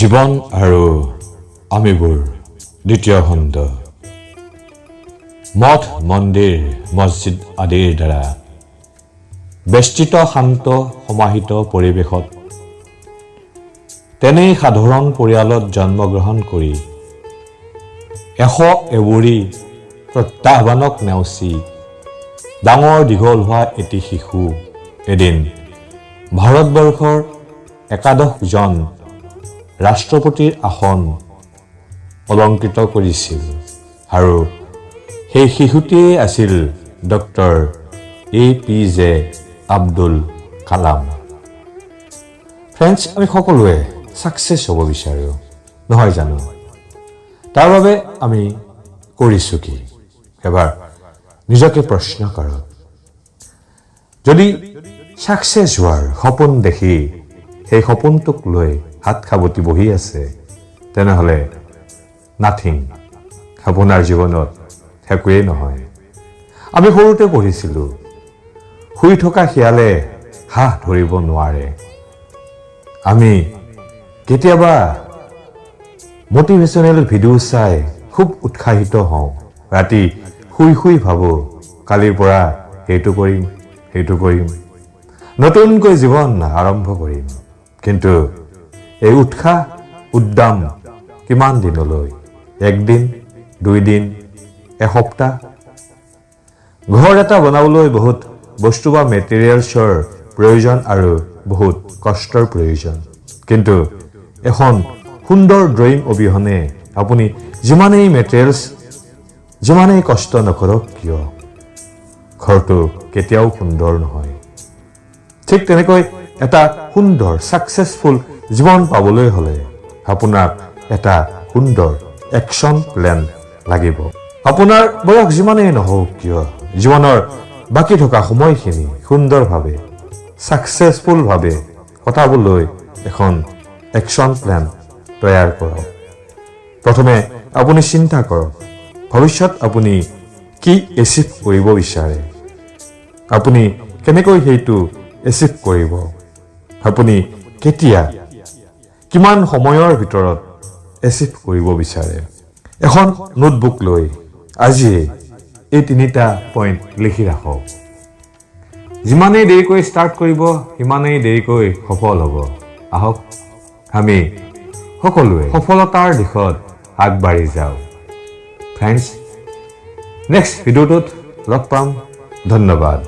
জীৱন আৰু আমিবোৰ দ্বিতীয় খণ্ড মঠ মন্দিৰ মছজিদ আদিৰ দ্বাৰা বেষ্টিত শান্ত সমাহিত পৰিৱেশত তেনে সাধাৰণ পৰিয়ালত জন্মগ্ৰহণ কৰি এবুৰি প্ৰত্যাহ্বানক নেওচি ডাঙৰ দীঘল হোৱা এটি শিশু এদিন ভাৰতবৰ্ষৰ 11জন ৰাষ্ট্ৰপতিৰ আসন অলংকৃত কৰিছিল আৰু সেই শিশুটিয়ে আছিল doctor APJ Abdul Kalam. Friends, আমি সকলোৱে সাকসেছ হ'ব বিচাৰো নহয় জানো? তাৰ বাবে আমি কৰিছো কি? এবাৰ নিজকে প্ৰশ্ন কৰক। যদি সাকসেছ হোৱাৰ সপোন দেখি সেই সপোনটোক লৈ হাত খাবতি বহি আছে, তেনেহলে নাথিং, আপোনাৰ জীৱনত একোৱেই নহয়। আমি সৰুতে পঢ়িছিলো, শুই থকা শিয়ালে হাঁহ ধৰিব নোৱাৰে। আমি কেতিয়াবা মটিভেশ্যনেল ভিডিঅ' চাই খুব উৎসাহিত হওঁ, ৰাতি শুই শুই ভাবো কালিৰ পৰা এইটো কৰিম, নতুনকৈ জীৱন আৰম্ভ কৰিম। কিন্তু এই উৎসাহ উদ্যম কিমান দিনলৈ? একদিন, 2 দিন, এসপ্তাহ? ঘৰ এটা বনাবলৈ বহুত বস্তু বা মেটেৰিয়েলছৰ প্ৰয়োজন আৰু বহুত কষ্টৰ প্ৰয়োজন। কিন্তু এখন সুন্দৰ ড্ৰয়িং অবিহনে আপুনি যিমানেই মেটেৰিয়েলছ, যিমানেই কষ্ট নকৰক কিয়, ঘৰটো কেতিয়াও সুন্দৰ নহয়। ঠিক তেনেকৈ এটা সুন্দৰ সাকসেছফুল জীৱন পাবলৈ হলে আপোনাক এটা সুন্দৰ একশ্যন প্লেন লাগিব। আপোনাৰ বয়স যিমানেই নহওক কিয়, জীৱনৰ বাকী থকা সময়খিনি সুন্দৰভাৱে সাকসেছফুলভাৱে কটাবলৈ এখন একশ্যন প্লেন তৈয়াৰ কৰক। প্ৰথমে আপুনি চিন্তা কৰক, ভৱিষ্যত আপুনি কি এচিভ কৰিব বিচাৰে, আপুনি কেনেকৈ সেইটো এচিভ কৰিব, আপুনি কেতিয়া কিমান সময়ৰ ভিতৰত এচিভ কৰিব বিচাৰে। এখন নোটবুক লৈ আজিয়ে এই 3টা পইণ্ট লিখি ৰাখক। যিমানেই দেৰিকৈ ষ্টাৰ্ট কৰিব সিমানেই দেৰিকৈ সফল হ'ব। আহক আমি সকলোৱে সফলতাৰ দিশত আগবাঢ়ি যাওঁ। ফ্ৰেণ্ডছ, নেক্সট ভিডিঅ'টোত লগ পাম। ধন্যবাদ।